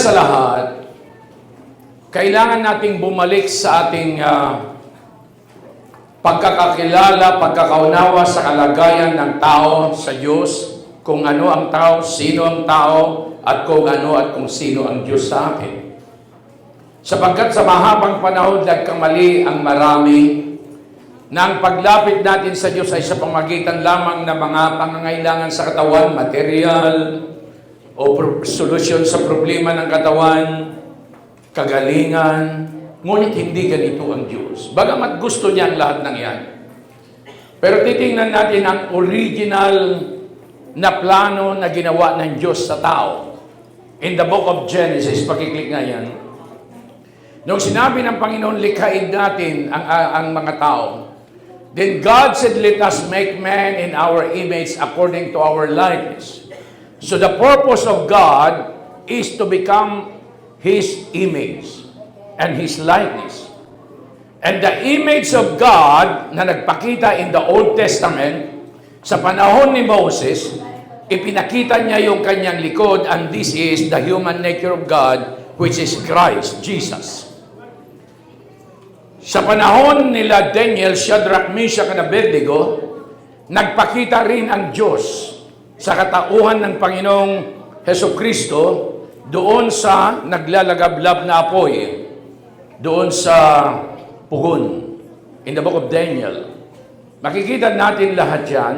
sa lahat, kailangan nating bumalik sa ating pagkakakilala, pagkakaunawa sa kalagayan ng tao sa Diyos, kung ano ang tao, sino ang tao, at kung ano at kung sino ang Diyos sa atin. Sapagkat sa mahabang panahon, nagkamali ang marami na ang paglapit natin sa Diyos ay sa pamagitan lamang ng mga pangangailangan sa katawan, material, o solusyon sa problema ng katawan, kagalingan. Ngunit hindi ganito ang Diyos. Bagamat gusto niya ang lahat ng yan. Pero titingnan natin ang original na plano na ginawa ng Diyos sa tao. In the book of Genesis, pakiklik nga yan. Nung sinabi ng Panginoon, likhain natin ang mga tao. Then God said, let us make man in our image according to our likeness. So the purpose of God is to become His image and His likeness. And the image of God na nagpakita in the Old Testament, sa panahon ni Moses, ipinakita niya yung kanyang likod, and this is the human nature of God, which is Christ, Jesus. Sa panahon nila Daniel, Shadrach, Meshach, and Abednego, nagpakita rin ang Diyos sa katauhan ng Panginoong Hesukristo doon sa naglalagablab na apoy, doon sa pugon, in the book of Daniel. Makikita natin lahat yan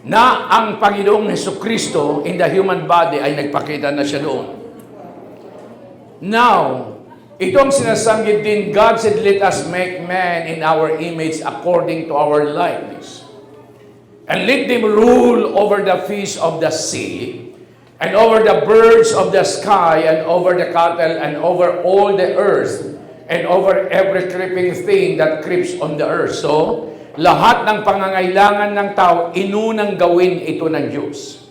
na ang Panginoong Hesukristo in the human body ay nagpakita na siya doon. Now, itong sinasanggit din, God said, let us make man in our image according to our likeness. And let them rule over the fish of the sea, and over the birds of the sky, and over the cattle, and over all the earth, and over every creeping thing that creeps on the earth. So, lahat ng pangangailangan ng tao, inunang gawin ito ng Diyos.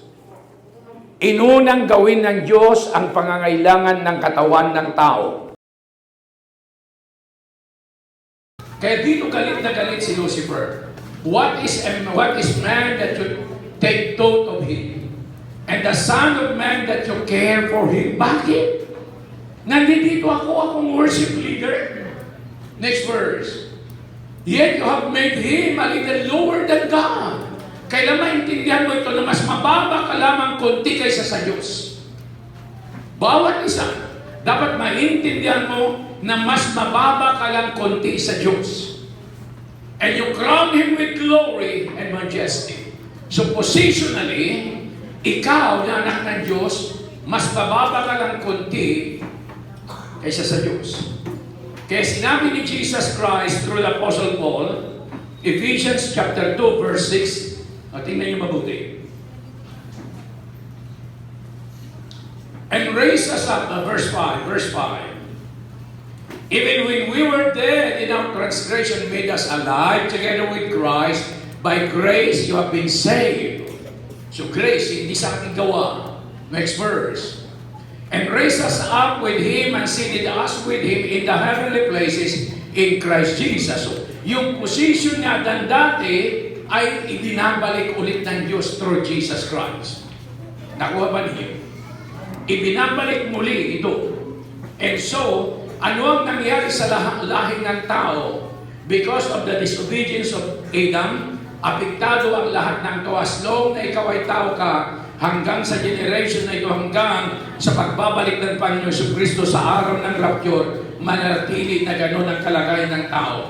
Inunang gawin ng Diyos ang pangangailangan ng katawan ng tao. Kaya dito galit na galit si Lucifer. What is man that you take thought of him? And the Son of Man that you care for him. Bakit? Nandito akong worship leader. Next verse. Yet you have made him a little lower than God. Kailan maintindihan mo ito na mas mababa ka lamang konti kaysa sa Diyos? Bawat isa, dapat maintindihan mo na mas mababa ka lang konti sa Diyos. And you crown Him with glory and majesty. So positionally, ikaw na anak ng Diyos, mas mababa ka lang konti kaysa sa Diyos. Kaya sinabi ni Jesus Christ through the Apostle Paul, Ephesians chapter 2 verse 6, tingnan niyo mabuti. And raise us up, verse 5. Even when we were dead in our transgression, made us alive together with Christ. By grace you have been saved. So grace, hindi sa ating gawa. Next verse. And raised us up with Him and seated us with Him in the heavenly places in Christ Jesus. So, yung position niya dan dati ay ibinabalik ulit ng Diyos through Jesus Christ. Nakuha ba niyo? Ibinabalik muli ito. And so, ano ang nangyari sa lahi ng tao? Because of the disobedience of Adam, apektado ang lahat ng tao. As long na ikaw ay tao ka, hanggang sa generation na ito, hanggang sa pagbabalik ng Panginoon Jesucristo sa araw ng rapture, manatili na gano'n ang kalagayan ng tao.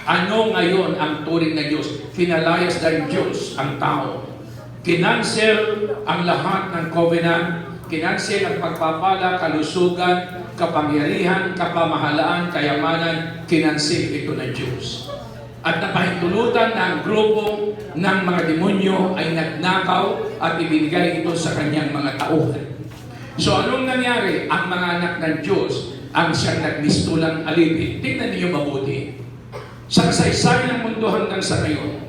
Ano ngayon ang turing ng Diyos? Pinalayas ng Diyos ang tao. Kinansel ang lahat ng covenant, kinansel ang pagpapala, kalusugan, kapangyarihan, kapamahalaan, kayamanan, kinansel ito ng Diyos. At napahintulutan na ang grupo ng mga demonyo ay nagnakaw at ibinigay ito sa kanyang mga tauhan. So anong nangyari? Ang mga anak ng Diyos ang siyang nagmistulang alipin. Tingnan niyo mabuti. Sa kasaysayan ng mundo hanggang sa ngayon,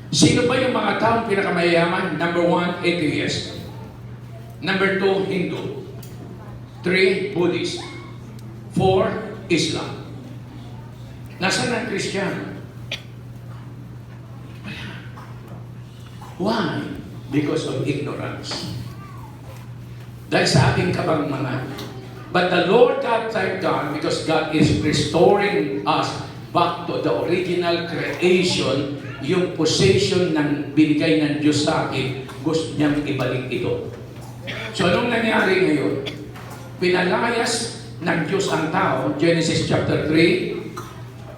sino ba yung mga taong pinakamayaman? Number 1, atheist. Number 2, Hindu. 3, Buddhist. 4, Islam. Nasaan ang Kristiyano? Why? Because of ignorance. Dahil sa ating kabangmangan. But the Lord God, thank God, because God is restoring us back to the original creation, yung possession ng binigay ng Diyos sa akin, gusto niyang ibalik ito. So anong nangyari ngayon? Pinalayas ng Diyos ang tao, Genesis chapter 3.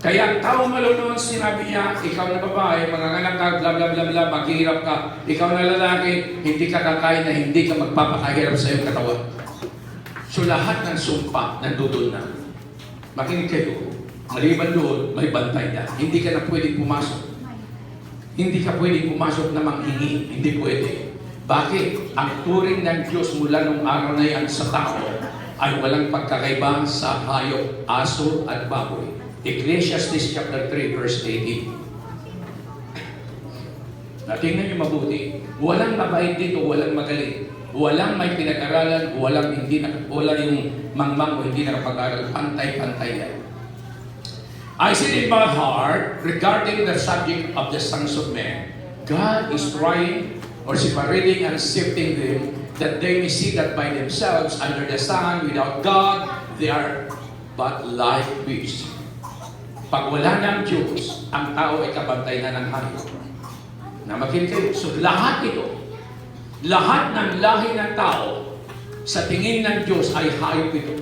Kaya ang tao malunod, sinabi niya, ikaw na babae, manganganak ka, bla bla bla bla, maghihirap ka. Ikaw na lalaki, hindi ka kakain na hindi ka magpapakahirap sa iyong katawan. So lahat ng sumpa, nandudun na. Makinig kayo, maliban doon, may bantay na. Hindi ka na pwedeng pumasok. Hindi ka pwedeng pumasok na manghingi. Hindi pwede. Bakit? Ang turing ng Diyos mula nung araw na yan sa tao ay walang pagkakaiba sa hayop, aso at baboy. Ecclesiastes chapter 3 verse 18. Tingnan niyo mabuti. Walang mabait dito, walang magaling. Walang may pinag-aralan, wala yung mangmang o hindi nakapag-aral. Pantay-pantay yan. I said in my heart, regarding the subject of the sons of men, God is trying or separating and sifting them that they may see that by themselves under the sun, without God, they are but like beasts. Pag wala ng Diyos, ang tao ay kabantay na ng hayop. Na makinig kayo. So lahat ito, lahat ng lahi ng tao, sa tingin ng Diyos ay hayop ito.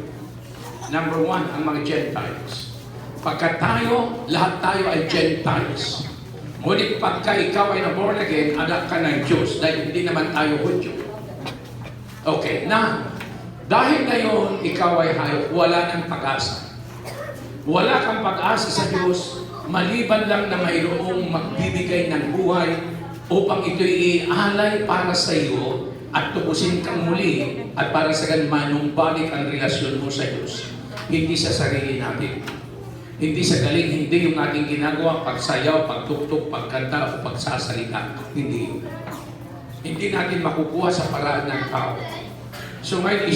Number one, ang mga Gentiles. Pagka tayo, lahat tayo ay Gentiles. Ngunit pagka ikaw ay na-born again, anak ka ng Diyos, dahil hindi naman tayo Hudyo. Okay, na, dahil ngayon ikaw ay hayop, wala ng pag-asa. Wala kang pag-asa sa Diyos, maliban lang na mayroong magbibigay ng buhay upang ito'y ialay para sa iyo at tubusin kang muli at para sa ganun balik ang relasyon mo sa Diyos. Hindi sa sarili natin. Hindi sa galing, hindi yung ating ginagawa, pagsayaw, pagtuktok, pagkanta, o pagsasalita. Hindi. Hindi natin makukuha sa paraan ng tao. So ngayon,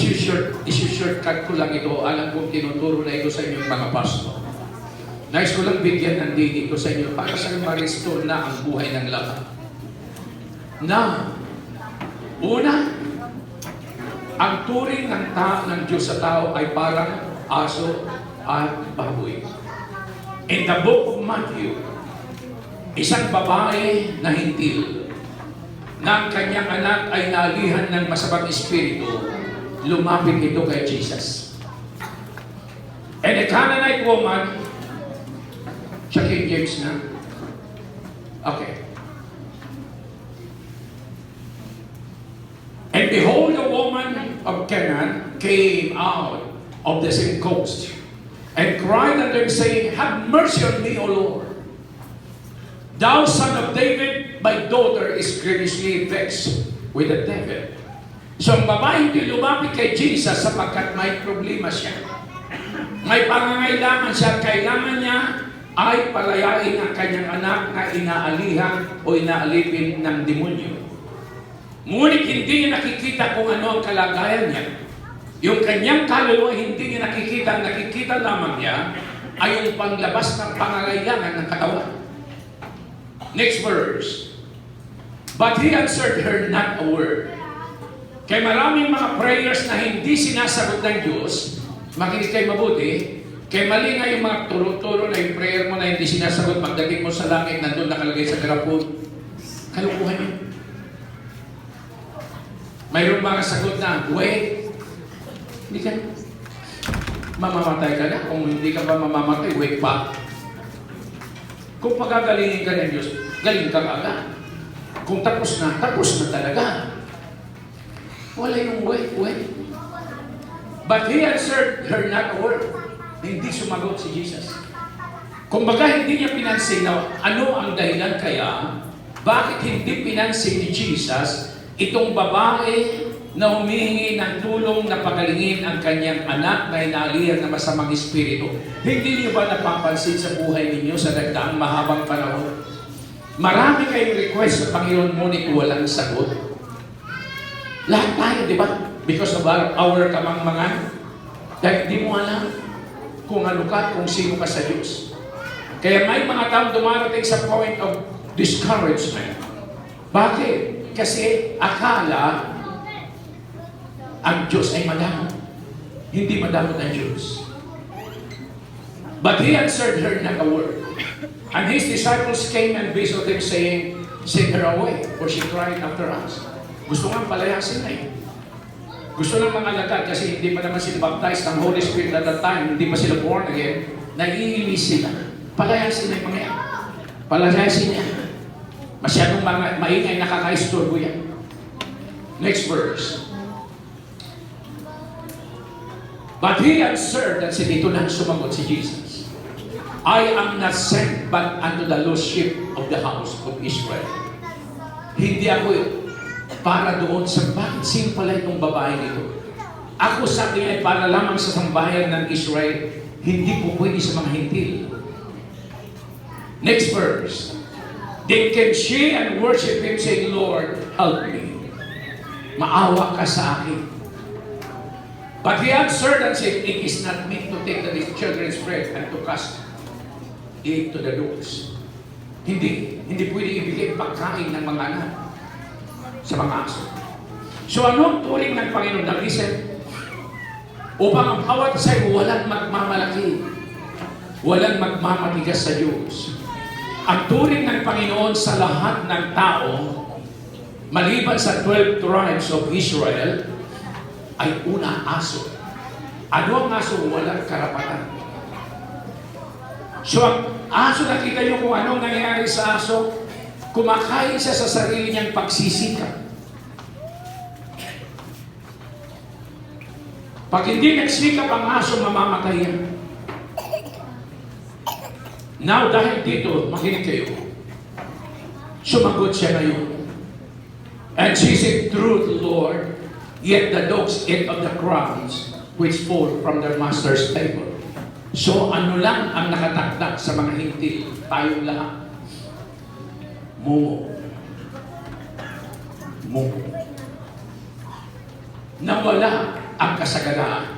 isi-shortcut ko lang ito. Alam kong tinuturo na ito sa inyong mga pastor. Nais ko lang bigyan ng dinig ko sa inyo para sa ma-restore na ang buhay ng lahat. Na, una, ang turing ng Diyos sa tao ay parang aso at baboy. In the book of Matthew, isang babae na hintil na ang kanyang anak ay naalihan ng masamang espiritu, lumapit ito kay Jesus. And a Canaanite woman, siya King James na. Okay. And behold, a woman of Canaan came out of the same coast and cried unto him, saying, Have mercy on me, O Lord. Thou son of David, my daughter is grievously vexed with the devil. So ang babae hindi lumapit kay Jesus sapagkat may problema siya. May pangangailangan siya. Kailangan niya ay palayain ang kanyang anak na inaalihan o inaalipin ng demonyo. Ngunit hindi niya nakikita kung ano ang kalagayan niya. Yung kanyang kaluluwa hindi niya nakikita. Nakikita lamang niya ay yung panglabas ng pangangailangan ng katawan. Next verse. But he answered her not a word. Kaya maraming mga prayers na hindi sinasagot ng Diyos, makinig kayo mabuti, kaya mali nga yung mga turo-turo na yung prayer mo na hindi sinasagot, pagdating mo sa langit, nandun nakalagay sa garapon. Kalukuhan yun. Mayroong mga sagot na, wait, hindi ka, mamamatay ka na. Kung hindi ka pa mamamatay, wait pa. Kung pagagalingin ka ng Diyos, galing ka agad. Kung tapos na talaga. Wala yung wait. But he answered her not a word. Hindi sumagot si Jesus. Kung baga hindi niya pinansin na ano ang dahilan kaya, bakit hindi pinansin ni Jesus itong babae na humihingi ng tulong na pagalingin ang kanyang anak na inaalihan ng masamang espiritu? Hindi niyo ba napapansin sa buhay ninyo sa nagdaang mahabang panahon? Marami kayong request sa Panginoon, ngunit walang sagot. Lahat tayo, di ba? Because of our kamangmangan. Dahil di mo alam kung ano ka, kung sino ka sa Diyos. Kaya may mga taong dumarating sa point of discouragement. Bakit? Kasi akala ang Diyos ay malamo. hindi madamot ang Jews. But he answered her not a word. And his disciples came and besought him, saying, send her away, for she cried after us. Gusto nga palayasin na eh. Gusto ng mga alagad kasi hindi pa naman sila baptized ng Holy Spirit at that time, hindi pa sila born again, naiinis sila. Palayasin na yung mga yan. Palayasin niya. Masyadong maingay, nakaka-istorbo yan. Next verse. But he answered and said, ito lang sumagot si Jesus. I am not sent but unto the lost sheep of the house of Israel. Hindi ako para doon sa bakit sino pala itong babae nito. Ako sa akin ay para lamang sa sambahayan ng Israel, hindi po pwede sa mga hintil. Next verse. Then came she and worshiped him, saying, Lord, help me. Maawa ka sa akin. But he answered and said, it is not meet to take the children's bread and to cast it to the dogs. Hindi pwede ibigay pagkain ng mga anak sa mga aso. So anong turing ng Panginoon? Nag-isip, upang ang bawat isa ay walang magmamalaki, walang magmamatigas sa Diyos. Ang turing ng Panginoon sa lahat ng tao, maliban sa 12 tribes of Israel, ay una aso. Ano ang aso? Walang karapatan. So ang aso, nakita niyo kung anong nangyayari sa aso? Kumakain siya sa sarili niyang pagsisikap. Pag hindi nagsikap ang aso, mamamatay yan. Now, dahil dito, makinig kayo. Sumagot siya ngayon. And she said, truth, Lord, yet the dogs eat of the crumbs which fall from their master's table. So, ano lang ang nakatakdak sa mga hintil? Tayong lahat. Mumo. Nawala ang kasagalaan.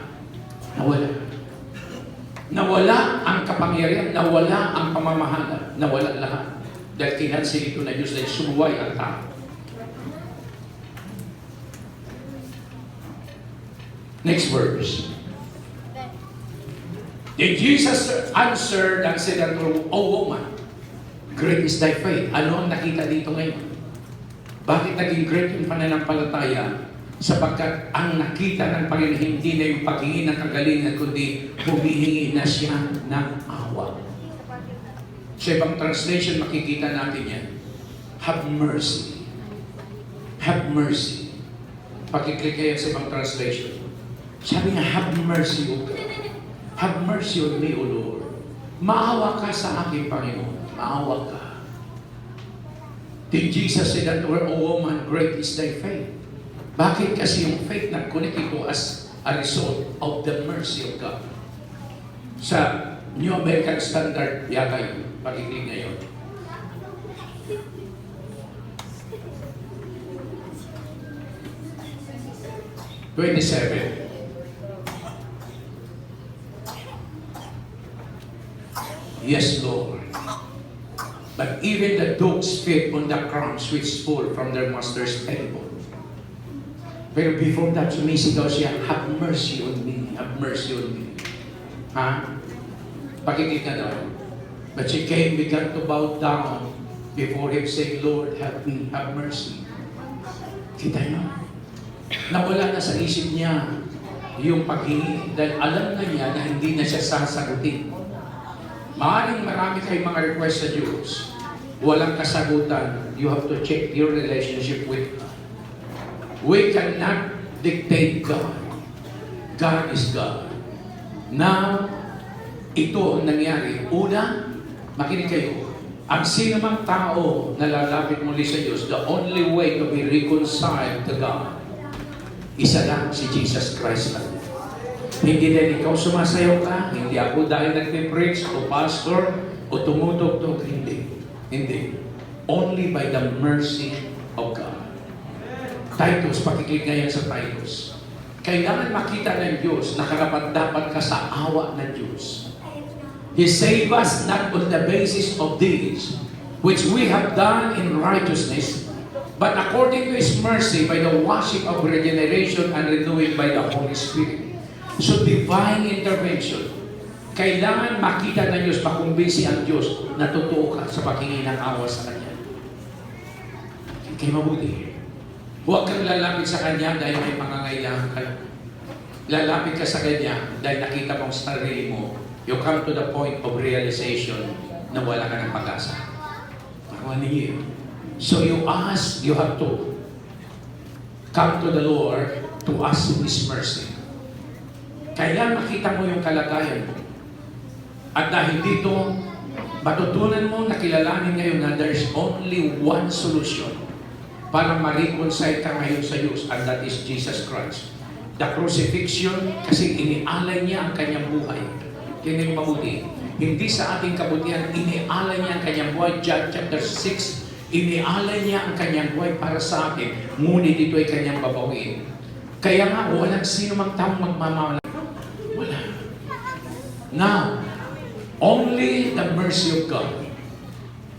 Nawala ang kapangyarihan. Nawala ang pamamahala. Nawala lahat. Dahil kinansin ito na Diyos na sumuway ang tao. Next verse. Then Jesus answered and said unto her, O woman, great is thy faith. Ano ang nakita dito ngayon? Bakit naging great yung pananampalataya? Sapagkat ang nakita ng Panginoon hindi na yung paghingi ng kagalingan, kundi humihingi na siya ng awa. Sa ibang translation, makikita natin yan. Have mercy. Have mercy. Pakiklik kayo sa ibang translation. Sabi niya, have mercy, O God. Have mercy on me, O Lord. Maawa ka sa aking Panginoon. Maawa ka. Then Jesus said unto her, O woman, great is thy faith. Bakit? Kasi yung faith nag-connect ito as a result of the mercy of God. Sa New American Standard, yata yun. Pakiklik ngayon. Yes, Lord. But even the dogs feed on the crumbs which fall from their master's table. Pero before that, sumisigaw siya, have mercy on me, have mercy on me. Ha? Pakikita na daw. But she came, began to bow down before him, saying, Lord, help me, have mercy. Kita niyo? Nawala na sa isip niya yung paghingi dahil alam na niya na hindi na siya sasagutin. Maaaring marami kayong mga request sa Diyos. Walang kasagutan. You have to check your relationship with God. We cannot dictate God. God is God. Now, ito ang nangyari. Una, makinig kayo. Ang sino mang tao na lalapit muli sa Diyos, the only way to be reconciled to God, isa lang, si Jesus Christ lang. Hindi dahil ikaw sumasayaw ka, hindi ako dahil nagpe-preach o pastor o tumutugtog, hindi. Hindi. Only by the mercy of God. Titus, pakiklik ngayon sa Titus. Kailangan makita ng Diyos na karapat-dapat ka sa awa ng Diyos. He saved us not on the basis of deeds, which we have done in righteousness, but according to His mercy by the washing of regeneration and renewing by the Holy Spirit. So divine intervention. Kailangan makita ng Diyos, makumbinsi ang Diyos na totoo ka sa paghingi ng awa sa Kanya. Kaya mabuti. Huwag kang lalapit sa Kanya dahil may pangangailangan ka. Lalapit ka sa Kanya dahil nakita mong sarili mo. You come to the point of realization na wala ka ng pag-asa. Ako niyo. So you have to come to the Lord to ask His mercy. Kaya makita mo yung kalagayan mo. At dahil dito, matutunan mo na kilalanin ngayon na there's only one solution para ma-reconcile ka ngayon sa Diyos, and that is Jesus Christ. The crucifixion, kasi inialay niya ang kanyang buhay. Kaya mabuti. Hindi sa ating kabutihan, inialay niya ang kanyang buhay. John chapter 6, inialay niya ang kanyang buhay para sa atin. Ngunit ito ay kanyang babawiin. Kaya nga, walang sino mang taong magmamahal. Wala. Now, only the mercy of God.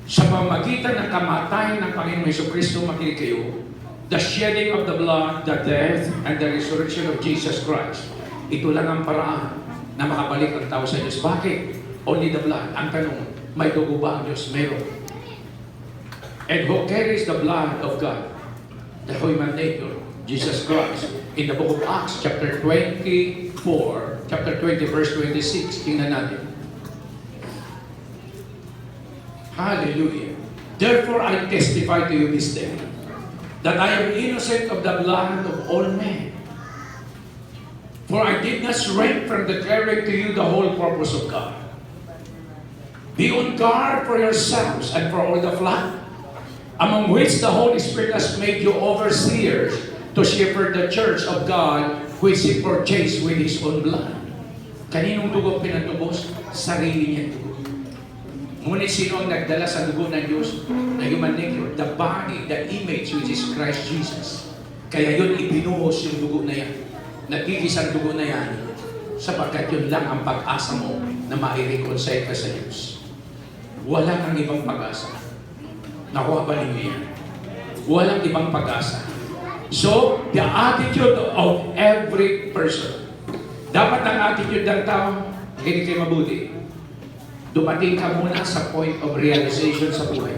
Sa pamagitan ng kamatayan ng Panginoon Jesucristo, makinig kayo, the shedding of the blood, the death, and the resurrection of Jesus Christ. Ito lang ang paraan na makabalik ang tao sa Diyos. Bakit? Only the blood. Ang tanong, may dugo ba ang Diyos? Meron. And who carries the blood of God? The human nature, Jesus Christ. In the book of Acts, chapter 24, chapter 20, verse 26, tingnan natin. Hallelujah. Therefore, I testify to you this day that I am innocent of the blood of all men. For I did not shrink from declaring to you the whole purpose of God. Be on guard for yourselves and for all the flock, among which the Holy Spirit has made you overseers to shepherd the church of God, which He purchased with His own blood. Kaninong dugo pinatubos? Sarili niyang dugo. Ngunit sino ang nagdala sa dugo ng Diyos? Na human nature, the body, the image, which is Christ Jesus. Kaya yun, ibinuhos yung dugo na yan. Nagkikis ang dugo na yan, sapagkat yun lang ang pag-asa mo na ma-reconcile ka sa Diyos. Wala kang ibang pag-asa. Nakuha ba ninyo yan? Walang ibang pag-asa. So, the attitude of every person. Dapat ang attitude ng tao, hindi kayo mabuti. Dumating ka muna sa point of realization sa buhay.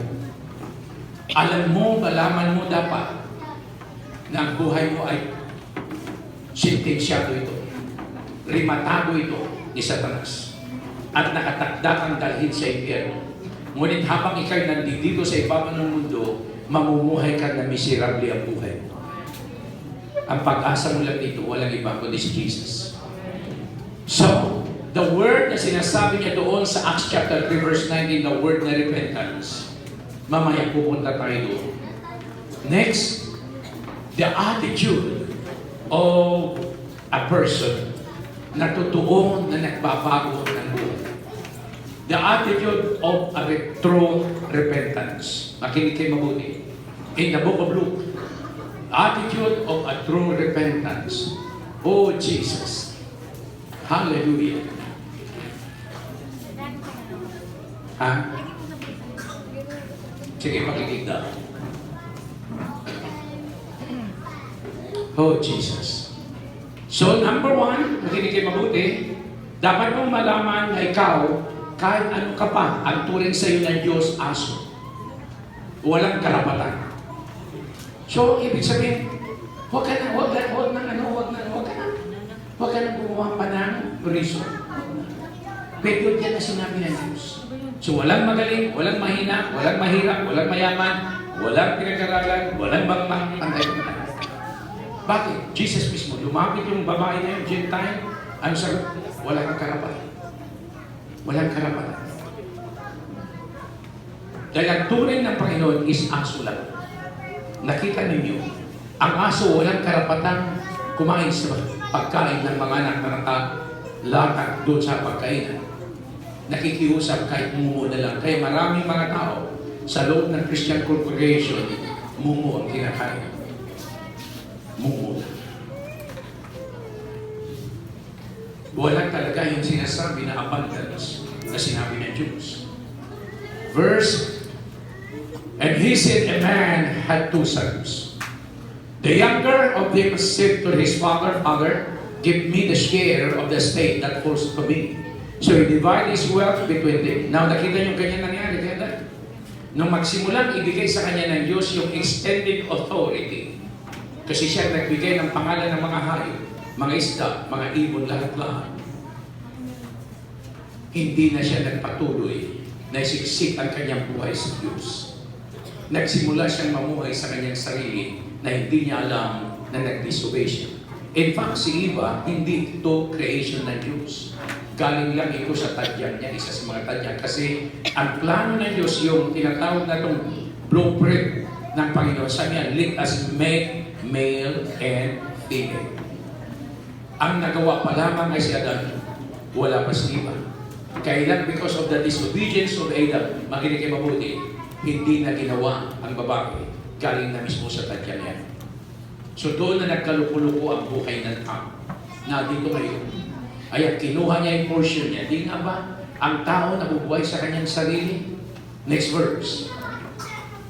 Alam mo, malaman mo dapat na ang buhay mo ay sentensyado ito. Rimatado ito ni Satanas. At nakatakda kang dalhin sa impyerno. Ngunit habang ikay nandito sa ibaba ng mundo, mamumuhay ka na miserable ang buhay mo. Ang pag-asa mo lang dito, walang iba kundi si Jesus. So, the word na sinasabi niya doon sa Acts chapter 3 verse 19, the word na repentance. Mamaya pupunta tayo doon. Next, the attitude of a person na totoo na nagbabago ng buhay. The attitude of a true repentance. Makinig kayo mabuti. In the book of Luke, attitude of a true repentance. Oh, Jesus. Hallelujah. Ha? Sige, pakinig daw. Oh, Jesus. So, number one, makinig kayo mabuti, dapat mong malaman na ikaw, kahit ano ka pa, ang turing sa iyo ng Diyos, aso. Walang karapatan. So, ibig sabihin, huwag ka na gumawa pa ng reason. Pero yan na sinabi ng Diyos. So, walang magaling, walang mahina, walang mahirap, walang mayaman, walang pinag-aralan, walang pantay. Bakit? Jesus mismo, lumapit yung babae na yung Gentile, ano sagot? Walang karapatan. Walang karapatan. Dahil ang turing ng Panginoon is aso lang. Nakita ninyo, ang aso walang karapatan kumain sa pagkain ng mga anak na nakalatag doon sa pagkainan. Nakikiusap kahit mumo na lang. Kaya maraming mga tao sa loob ng Christian Corporation, mumo ang kinakain. Mumo lang. Wala talaga yung sinasabi na abundance na sinabi ng Diyos. Verse, and he said, a man had two sons. The younger of them said to his father, Father, give me the share of the estate that falls to me. So he divided his wealth between them. Now, nakita niyo kanya nangyari. Kaya nung magsimulang ibigay sa kanya ng Diyos yung extended authority, kasi siya nagbigay ng pangalan ng mga hayop, mga isda, mga ibon, lahat-lahat. Hindi na siya nagpatuloy na isiksik ang kanyang buhay sa Diyos. Nagsimula siyang mamuhay sa kanyang sarili na hindi niya alam na nag-disobey siya. In fact, si Eva, hindi ito creation ng Diyos. Galing lang ito sa tadyang niya, isa sa mga tadyang. Kasi ang plano ng Diyos, yung tinatawag na itong blueprint ng Panginoon, sabi niya, let us make male and female. Ang nagawa pa lamang ay si Adam, wala pa si Eva. Kailan because of the disobedience of Adam, makinig kayo mabuti, hindi na ginawa ang babae, galing na mismo sa tadyang niya. So doon na nagkalukuluko ang buhay ng tao. Na dito ngayon, ay kinuha niya yung portion niya. Di nga ba ang tao nabubuhay sa kanyang sarili? Next verse.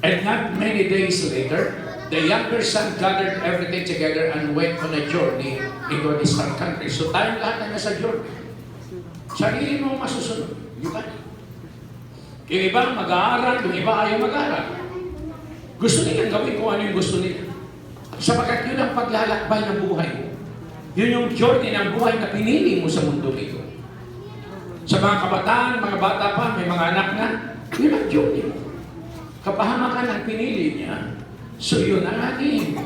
And not many days later, the younger son gathered everything together and went on a journey into a distant country. So tayong lahat na nasa journey. Sarili mo masusunod. Yung iba mag-aaral, yung iba ayaw mag-aaral. Gusto nilang gawin kung ano yung gusto nila. Sapagkat yun ang paglalakbay ng buhay mo. Yun yung journey ng buhay na pinili mo sa mundo ito. Sa mga kabataan, mga bata pa, may mga anak na, yun ang journey mo. Kapahamakan ang pinili niya. So yun ang ating.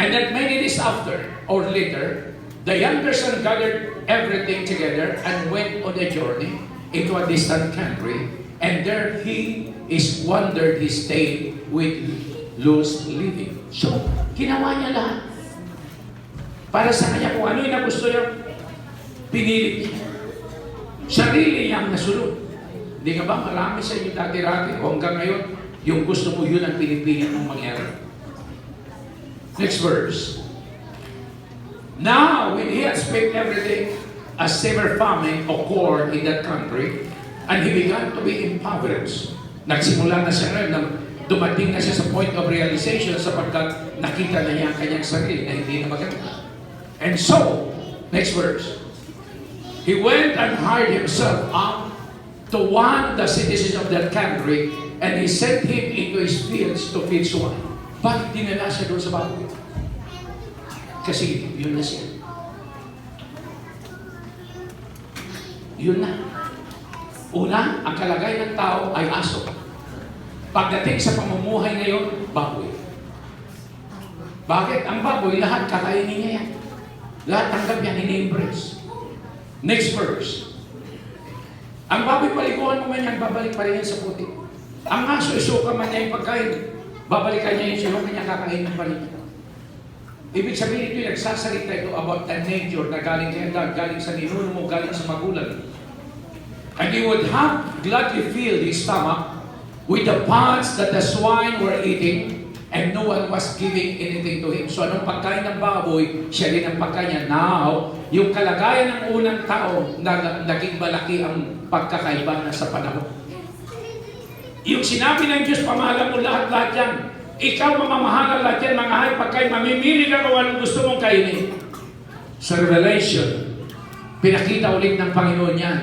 And that many days after, or later, the younger son gathered everything together and went on a journey into a distant country, and there he is wandered his day with loose living. So, ginawa niya lahat. Para sa kanya kung ano yung nagusto niya, pinili niya. Sarili niyang nasunod. Hindi ka ba marami sa inyo dati-rati o hanggang ngayon, yung gusto mo yun ang pinipili mong mangyari. Next verse. Now, when he had spent everything, a severe famine occurred in that country, and he began to be impoverished. Nagsimula na siya ngayon na dumating na siya sa point of realization sapagkat nakita na niya ang kanyang sarili na hindi na maganda. And so, next verse, he went and hired himself up to one of the citizens of that country, and he sent him into his fields to feed swine. Bakit dinala siya doon sa baboy? Kasi yun na siya. Yun na. Una, ang kalagay ng tao ay aso. Pagdating sa pamumuhay ngayon, baboy. Bakit? Ang baboy, lahat kakainin niya yan. Lahat tanggap yan, ini-embrace. Next verse. Ang baboy, paliguan mo man yan, babalik pa rin yan sa puti. Ang aso, isuka man niya yung pagkain, babalikan niya yung sinuka niya, kakainin pa rin. Ibig sabihin ito, nagsasalita ito about the nature na galing kay God, galing sa ninuno mo, galing sa magulang. And he would have gladly filled his stomach with the pods that the swine were eating, and no one was giving anything to him. So anong pagkain ng baboy, siya rin ang pagkain niya. Now, yung kalagayan ng unang tao na naging malaki ang pagkakaiba na sa panahon. Yung sinabi ng Diyos, pamahalan mo lahat-lahat yan. Ikaw mamamahalan lahat yan, mga hayop pagkain, mamimili ka kung anong gusto mong kainin. Sa Revelation, pinakita ulit ng Panginoon yan.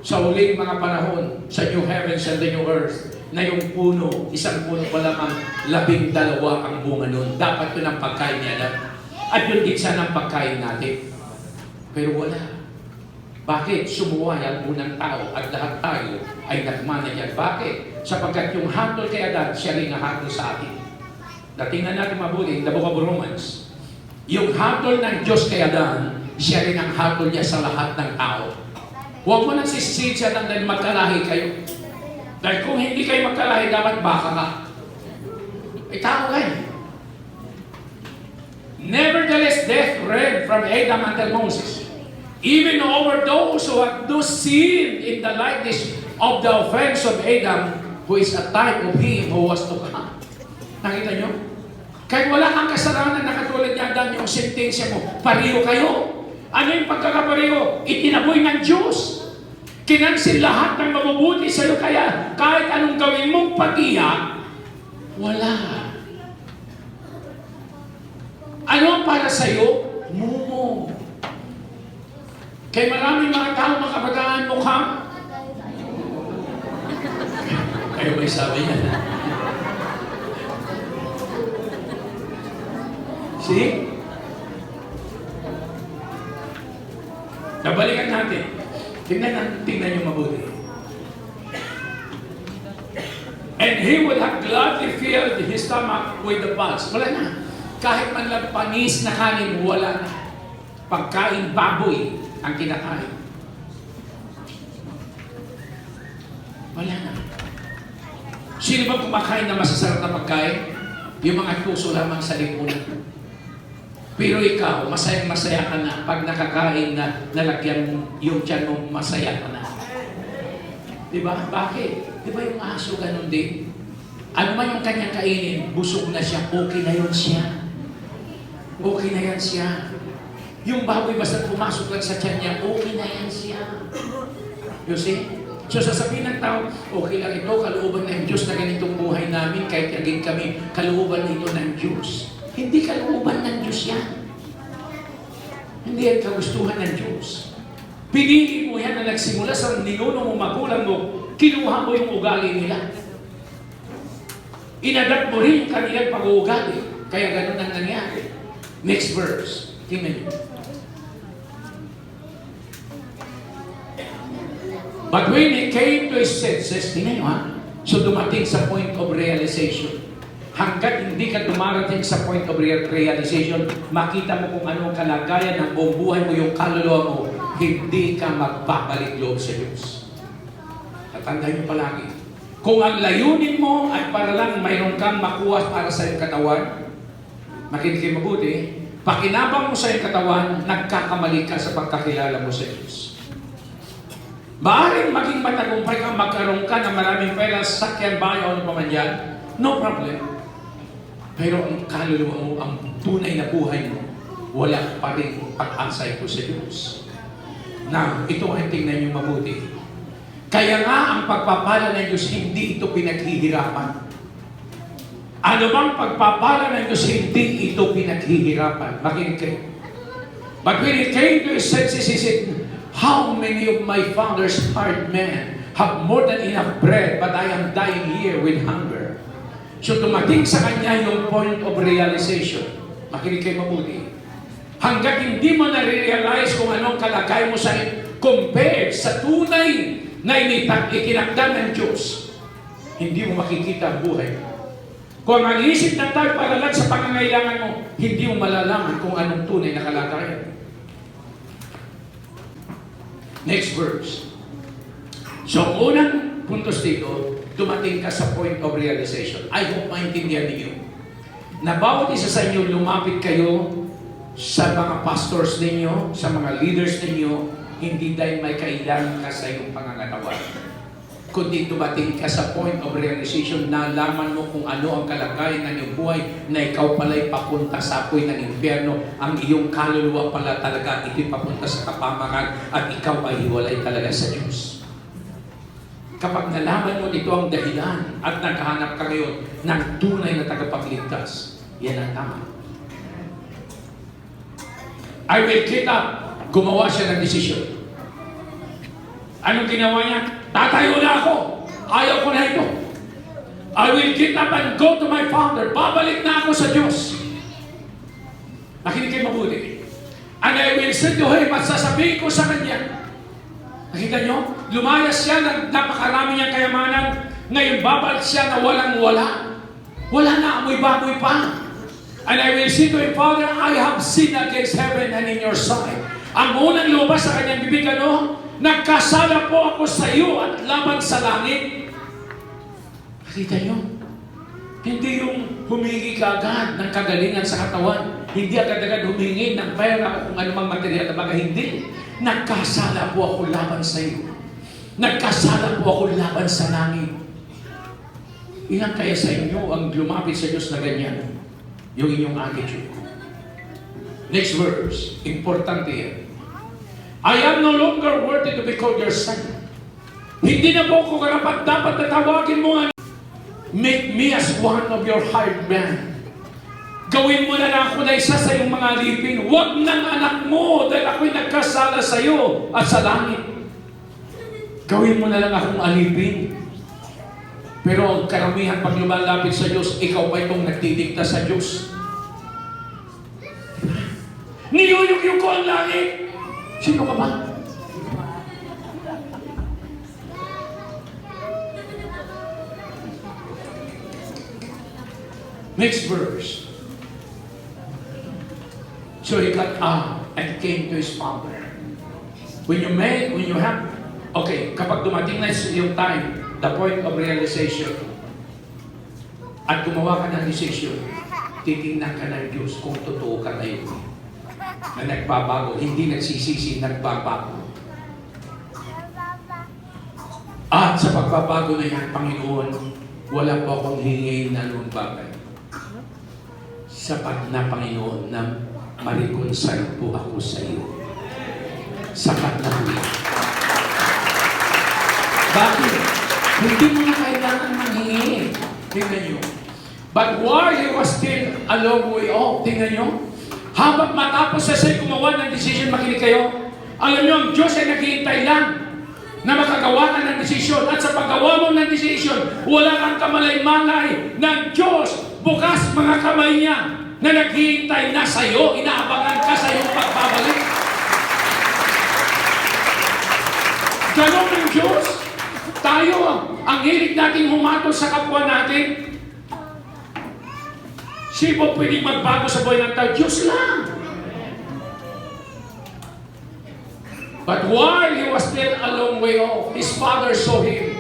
Sa uling mga panahon, sa new heavens and the new earth, na yung puno, isang puno pa lamang, 12 ang bunga nun. Dapat yun ang pagkain niya. At yun din sana ang pagkain natin. Pero wala. Bakit? Sumuway ang unang tao at lahat tayo ay nagmana niya. Bakit? Sapagkat yung hatol kay Adan, siya rin ang hatol sa atin. Natingnan natin mabuti, the book of Romans. Yung hatol ng Diyos kay Adan, siya rin ang hatol niya sa lahat ng tao. Huwag mo nang sisisid siya dahil magkalahi kayo. Dahil kung hindi kayo magkalahi, dapat baka ka. Tao kayo. Nevertheless, death reigned from Adam until Moses, even over those who have no sin in the likeness of the offense of Adam, who is a type of him who was to come. Nakita nyo? Kahit wala kang kasalanan na katulad niya, dan yung sentensya mo, pariho kayo. Ano yung pagkakapariho? Itinaboy ng Diyos. Kinansin lahat ng mabubuti sa'yo, kaya kahit anong gawin mong patiyak, wala. Ano ang para sa'yo? Mumo. Kaya maraming mga tao, mga kabataan, mukhang kayo may sabi niya. See? Nabalikan natin. Tingnan niyo mabuti. And he would have gladly filled his stomach with the bugs. Wala na. Kahit man lang panis na kanin, wala na. Pagkain baboy ang kinakain. Wala na. Sino ba kumakain na masasarap na pagkain? Yung mga puso lamang sa lipunan. Pero ikaw, masayang-masaya ka na pag nakakain na nalagyan yung tiyan mo, masaya ka na. Diba? Bakit? Diba yung aso ganun din? Ano man yung kanyang kainin, busog na siya, okay na yun siya. Okay na yan siya. Yung baboy basta pumasok lang sa tiyan niya, okay na yan siya. You see? So sasabihin ng tao, okay lang ito, kalooban ng Diyos na ganitong buhay namin, kahit naging kami, kalooban ito ng Diyos. Hindi kalooban ng Diyos yan. Hindi yan kagustuhan ng Diyos. Pinili mo yan na nagsimula sa ninuno mo, magulang mo, kinuha mo yung ugali nila. Inadapt mo rin yung kanilang pag-uugali. Kaya ganun ang nangyari. Next verse. Tingnan niyo. But when he came to his senses, tingnan niyo ha, so dumating sa point of realization. Hanggat hindi ka dumarating sa point of realization, makita mo kung ano ang kalagayan ng buong buhay mo, yung kaluluwa mo, hindi ka magbabalik loob sa Diyos. Tatandaan niyo palagi. Kung ang layunin mo ay para lang mayroon kang makuha para sa iyong katawan, makinig kayo mabuti, pakinabang mo sa iyong katawan, nagkakamali ka sa pagkakilala mo sa Diyos. Maaaring maging matagumpay kang magkaroon ka ng maraming pera, sakyan, bahay, o ano pa man yan, no problem. Pero ang kaluluwa mo, ang tunay na buhay mo, wala pa rin pag-asay ko sa Diyos. Now, ito ay tingnan niyo mabuti. Kaya nga ang pagpapala ng Diyos, hindi ito pinaghihirapan. Ano bang pagpapala ng Diyos, hindi ito pinaghihirapan. Makinig kayo. But when it came to his senses, he said, how many of my father's hired men have more than enough bread, but I am dying here with hunger. So tumating sa kanya yung point of realization. Makinig kayo mabuti. Hanggat hindi mo na-realize kung anong kalagay mo sa compared sa tunay na ikinakda ng Diyos, hindi mo makikita ang buhay. Kung ang isip ng tao para lang sa pangangailangan mo, hindi mo malalaman kung anong tunay na kalagayan. Next verse. So, unang puntos dito, dumating ka sa point of realization. I hope maintindihan ninyo na bawat isa sa inyo, lumapit kayo sa mga pastors ninyo, sa mga leaders ninyo, hindi dahil may kailangan ka sa iyong pangangatawan, kundi dumating ka sa point of realization na nalaman mo kung ano ang kalagayan ng iyong buhay, na ikaw pala'y papunta sa apoy ng impyerno, ang iyong kaluluwa pala talaga ito'y papunta sa kapamakan, at ikaw ay hiwalay talaga sa Diyos. Kapag nalaman mo ito ang dahilan at naghahanap ka ngayon ng tunay na tagapagligtas, yan ang tama. I will get up. Gumawa siya ng desisyon. Anong ginawa niya? Tatayo na ako. Ayaw ko na ito. I will get up and go to my Father. Babalik na ako sa Diyos. Nakinig kayo mabuti. And I will say to him, at sasabihin ko sa kanya, nakita nyo? Lumayas siya ng napakarami niyang kayamanan. Ngayon babalik siya na walang-wala. Wala na, amoy baboy pa. And I will say to him, Father, I have sinned against heaven and in your sight. Ang unang lumabas sa kanyang bibig, ano? Nagkasala po ako sa iyo at laban sa langit. Nakita nyo? Hindi yung humingi ka agad ng kagalingan sa katawan. Hindi agad-agad humingi ng pera o kung anumang material na bagay. Hindi. Nagkasala po ako laban sa iyo. Nagkasala po ako laban sa langit. Ilang kaya sa inyo ang lumapit sa Diyos na ganyan? Yung inyong attitude. Next verse. Importante yan. I am no longer worthy to be called your son. Hindi na po ako karapat dapat na tawagin mo nga. Make me as one of your hired men. Gawin mo na lang ako na isa sa iyong mga alipin. Huwag ng anak mo dahil ako'y nagkasala sa iyo at sa langit. Gawin mo na lang akong alipin. Pero ang karamihan pag lumalapit sa Diyos, ikaw pa itong nagdidikta sa Diyos. Niyuyugyug ko ang langit. Sino ka ba? Next verse. So he got up and came to his father. When you have, okay, kapag dumating na yung time, the point of realization, at gumawa ka ng decision, titingnan ka ng Diyos kung totoo ka ngayon. Na nagbabago, hindi nagsisisi, nagbabago. At sa pagbabago na yan, Panginoon, wala po akong hingin na anong bagay. Sapat na, Panginoon, na ma-reconcile po ako sa iyo. Sapat na po. Bakit? Hindi mo na kailangan manghingi. Tingnan nyo. But while he was still a long way off, tingnan nyo, habang matapos na siya gumawa ng decision, makinig kayo, alam nyo, ang Diyos ay naghihintay lang na makagawa ka ng desisyon. At sa paggawa mo ng desisyon, wala kang kamalay-malay ng Diyos bukas mga kamay niya na naghihintay na sa iyo, inaabangan ka sa iyong pagbabalik. Ganon ng Diyos. Tayo, ang hilig natin humatol sa kapwa natin. Sino pwedeng magbago sa buhay ng tao? Diyos lang. But while he was still a long way off, his father saw him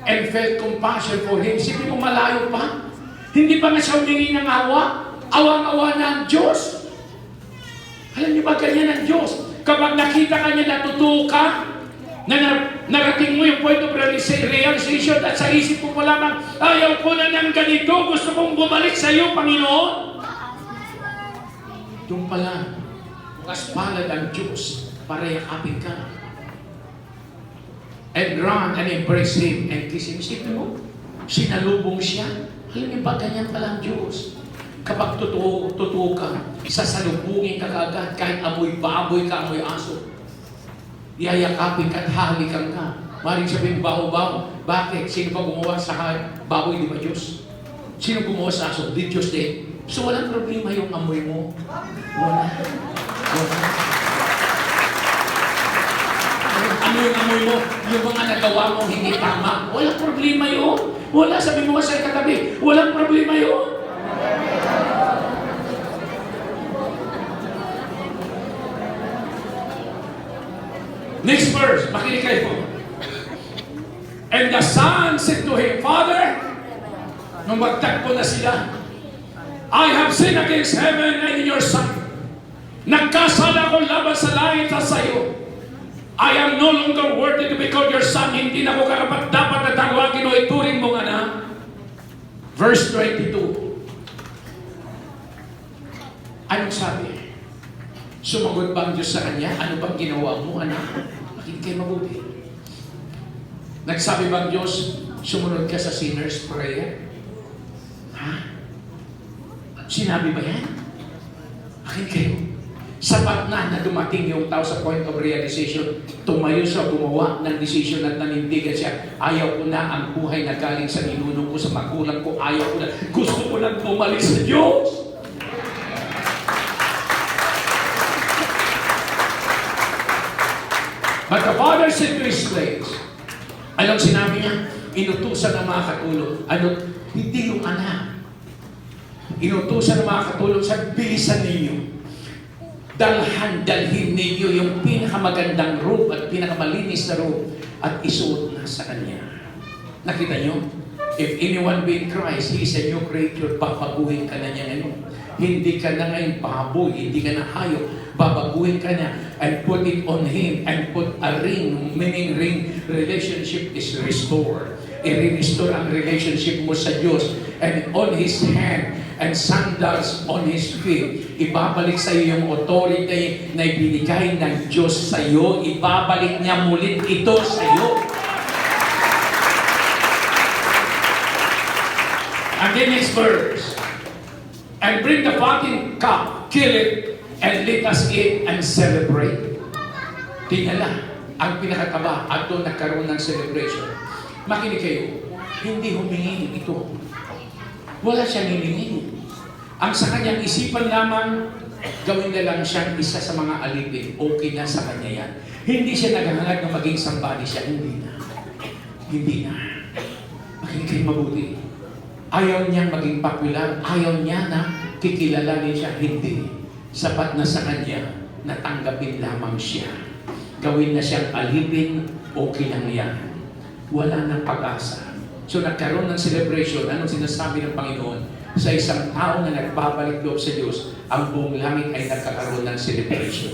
and felt compassion for him. Sipin mo malayo pa? Hindi pa nga siya humingi ng awa? Awang-awa na ang Diyos. Alam niyo ba ganyan ang Diyos? Kapag nakita ka niya, natutuwa ka, na narating mo yung point of realization at sa isip mo lamang, ayaw ko na ng ganito, gusto kong bumalik sa iyo, Panginoon. Doon pala, bukas palad ang Diyos para yakapin ka. And run and embrace Him and kiss Him. Sipin mo, sinalubong siya. Alam niyo ba, ganyan pala ang Diyos. Kapag totoo ka, sasalubungin ka kaagad, kahit amoy baboy ka, amoy aso. Yayakapin ka at halikan ka. Maring sabihin, baho-baho. Bakit? Sino pa gumawa sa baboy, di ba Diyos? Sino gumawa sa aso? Di Diyos din. So walang problema yung amoy mo. Wala. Ano yung amoy mo? Yung mga nagawa mo hindi tama. Walang problema yun. Wala. Sabi mo sa katabi, walang problema yun. Next verse, makinig kayo po. And the son said to him, Father, nung magtagpo na sila, I have sinned against heaven and in your sight. Nagkasala ko laban sa langit at sa iyo. I am no longer worthy to be called your son. Hindi na ko karapat dapat na tawagin o ituring mong anak. Verse 22. Anong sabi? Sumagot ba ang Diyos sa kanya? Ano bang ginawa mo, anak? Makinig kayo mabuti. Nagsabi ba ang Diyos, sumunod ka sa sinner's prayer? Ha? Sinabi ba yan? Makinig kayo. Sapat na dumating yung tao sa point of realization, tumayo siya, gumawa ng decision at nanindigan siya. Ayaw ko na ang buhay na galing sa ninuno ko, sa magulang ko. Ayaw ko na. Gusto ko na bumalik sa Diyos. But the father said to his slaves, anong sinabi niya? Inutusan ng mga katulong. Hindi yung anak. Inutusan ng mga katulong sa bilisan ninyo. Dalhin ninyo yung pinakamagandang robe at pinakamalinis na robe at isuot na sa kanya. Nakita niyo? If anyone be in Christ, He is a new creature. Babaguhin ka na niya ngayon. Hindi ka na ngayon baboy, hindi ka na hayop. Babaguhin ka na and put it on Him and put a ring, meaning ring, relationship is restored. I-restore ang relationship mo sa Diyos and on His hand and sandals on His feet. Ibabalik sa iyo yung authority na ibinigay ng Diyos sa iyo. Ibabalik niya mulit ito sa iyo. And then next verse. and bring the fattened calf, kill it, and let us eat and celebrate. Tingala, ang pinakataba at doon nagkaroon ng celebration. Makinig kayo, hindi humingi ito. Wala siyang hiningi. Ang sa kanyang isipan lamang, gawin na lang siyang isa sa mga alipin. Okay na sa kanya yan. Hindi siya naghahangad na maging somebody siya. Hindi na. Hindi na. Makinig kayo mabuti. Ayaw niyang maging popular. Ayaw niya na kikilalanin siya. Hindi. Sapat na sa kanya na tanggapin lamang siya. Gawin na siyang alipin. Okay lang yan. Wala nang pag-asa. So nagkaroon ng celebration. Anong sinasabi ng Panginoon? Sa isang tao na nagbabalik loob sa Diyos, ang buong langit ay nagkakaroon ng celebration.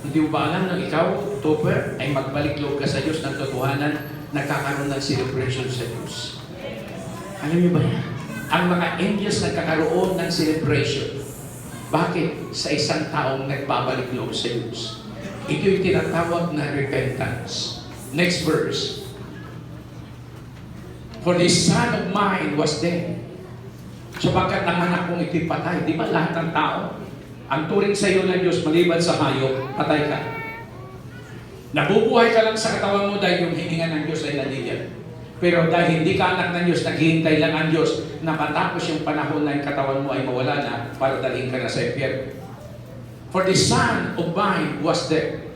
Hindi mo ba alam na ikaw, Topper, ay magbalik loob ka sa Diyos ng totohanan, nagkakaroon ng celebration sa Diyos? Alam niyo ba yan? Ang mga angels nagkakaroon ng celebration. Bakit? Sa isang taong nagbabalik loob sa Diyos. Ito yung tinatawag na repentance. Next verse. For this son of mine was dead. Sapagkat ang anak kong ito'y patay. Di ba lahat ng tao? Ang turing sa iyo ng Diyos, maliban sa hayop, patay ka. Nabubuhay ka lang sa katawan mo dahil yung hininga ng Diyos ay nandiyan. Pero dahil hindi ka anak ng Diyos, naghihintay lang ang Diyos na matapos yung panahon na yung katawan mo ay mawala na para dalhin ka na sa impyerno. For the son of mine was dead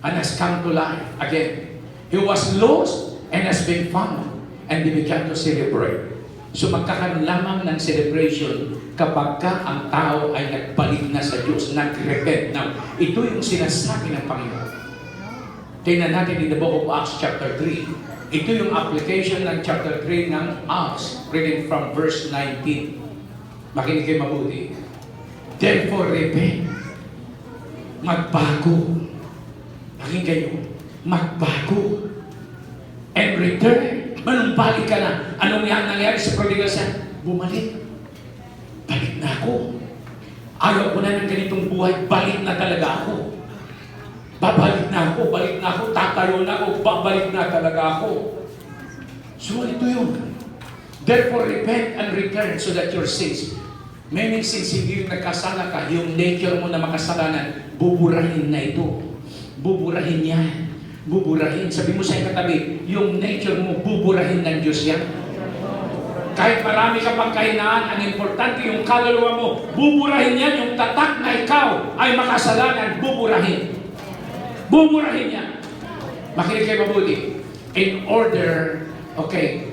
and has come to life again. He was lost and has been found, and they began to celebrate. So magkakaroon lamang ng celebration kapag ka ang tao ay nagbalik na sa Diyos, nag-repent. Now, ito yung sinasabi ng Panginoon. Tingnan natin in the book of Acts chapter 3. Ito yung application ng chapter 3 ng Acts, reading from verse 19. Makinig kayo mabuti. Therefore, repent. Magbago. Makinig kayo. Magbago. And return. Manumbalik ka na. Anong yan nangyari sa prodigal son? Bumalik. Balik na ako. Ayaw ko na ng ganitong buhay. Balik na talaga ako. Babalik na ako. Balik na ako. Tatayo na ako. Babalik na talaga ako. So ito yun. Therefore, repent and return so that your sins, meaning since hindi nagkasala ka, yung nature mo na makasalanan, buburahin na ito. Buburahin yan. Buburahin. Sabi mo sa katabi, yung nature mo, buburahin ng Diyos yan. Kahit marami ka pang kahinaan, ang importante yung kaluluwa mo, buburahin yan. Yung tatak na ikaw ay makasalanan, buburahin. Buburahin yan. Makinig kayo mabuti. In order, okay,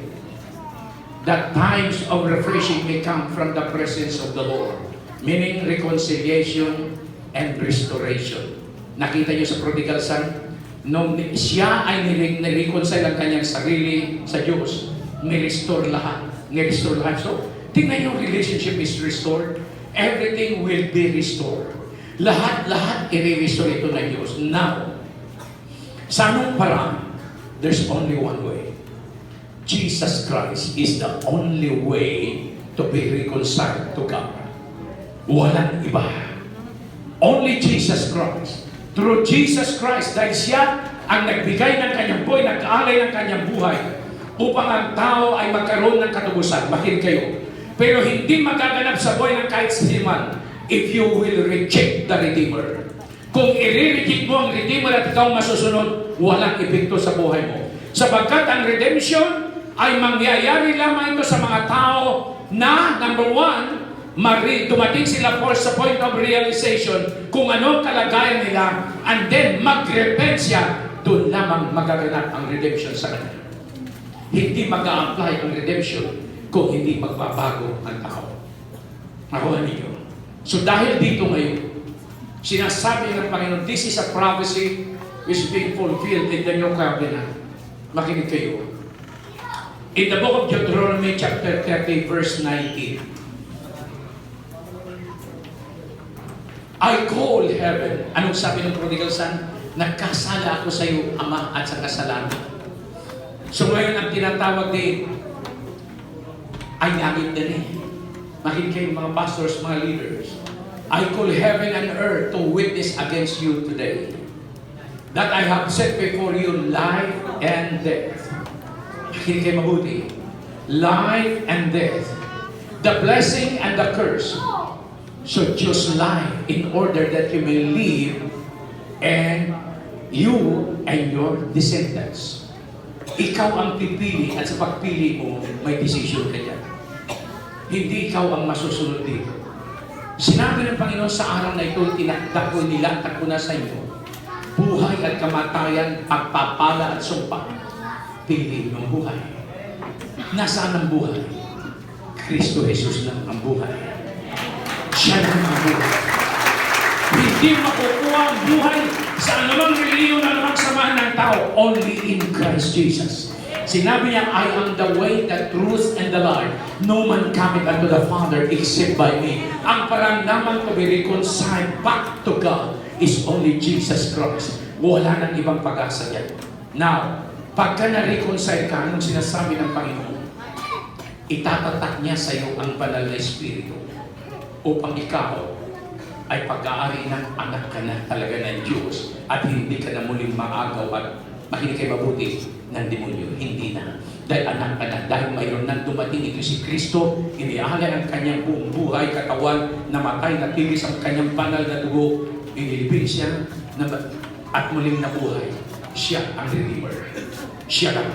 that times of refreshing may come from the presence of the Lord. Meaning reconciliation and restoration. Nakita niyo sa prodigal son? Nung siya ay nireconcile ang kanyang sarili sa Diyos, nirestore lahat. Nirestore lahat. So, tingnan yung relationship is restored. Everything will be restored. Lahat i-restore ito ng Diyos. Now, sa anong paraan? There's only one way. Jesus Christ is the only way to be reconciled to God. Walang iba. Only Jesus Christ. Through Jesus Christ, dahil siya ang nagbigay ng kanyang buhay, nag-aalay ng kanyang buhay upang ang tao ay magkaroon ng katubusan. Makinig kayo. Pero hindi magaganap sa buhay ng kahit siman if you will reject the Redeemer. Kung i-reject mo ang Redeemer at ikaw masusunod, walang epekto sa buhay mo. Sapagkat ang redemption ay mangyayari lamang ito sa mga tao na, number one, dumating sila sa point of realization kung ano kalagayan nila, and then mag-repent siya, doon lamang magaganap ang redemption sa kanila. Hindi mag-a-apply ang redemption kung hindi magbabago ang tao. Nakuha ninyo. So dahil dito ngayon, sinasabi ng Panginoon, this is a prophecy which is being fulfilled in the New Covenant. Makinig kayo. In the book of Deuteronomy chapter 30 verse 19, I call heaven. Anong sabi ng prodigal son? Nagkasala ako sa iyo, Ama, at sa kasalanan. So ngayon ang tinatawag din ay langit din eh. Makinig kayo mga pastors, mga leaders. I call heaven and earth to witness against you today that I have set before you life and death. Makinig kayo mabuti. Life and death. the blessing and the curse. So choose life in order that you may live, and you and your descendants. Ikaw ang pipili, at sa pagpili mo, may decision ka dyan. Hindi ikaw ang masusunod dito. Sinabi ng Panginoon sa araw na ito, tinakda ko, nilakad ko na sa inyo. Buhay at kamatayan, pagpapala at sumpa. Pili ng buhay. Nasaan ang buhay? Kristo Jesus lang ang buhay. Siya lang ang buhay. Hindi makukuha ang buhay sa anumang reliyon, anumang samahan ng tao. Only in Christ Jesus. Sinabi niya, I am the way, the truth, and the life. No man cometh unto the Father except by me. Ang parang naman to be reconciled back to God is only Jesus Christ. Wala nang ibang pag-asa yan. Now, pagka na-reconcile ka, anong sinasabi ng Panginoon? Itatatak niya sa iyo ang banal na Espiritu upang ikaw ay pag-aari ng anak ka na talaga ng Diyos at hindi ka na muling maagaw at makinig kayo mabuti ng demonyo. Hindi na. Dahil anak ka na. Dahil mayroon nang dumating ito si Kristo, inialay ang kanyang buong buhay, katawan, namatay, natilis ang kanyang banal na dugo, inilibig siya, at muling nabuhay. Siya ang Redeemer. Siya lang.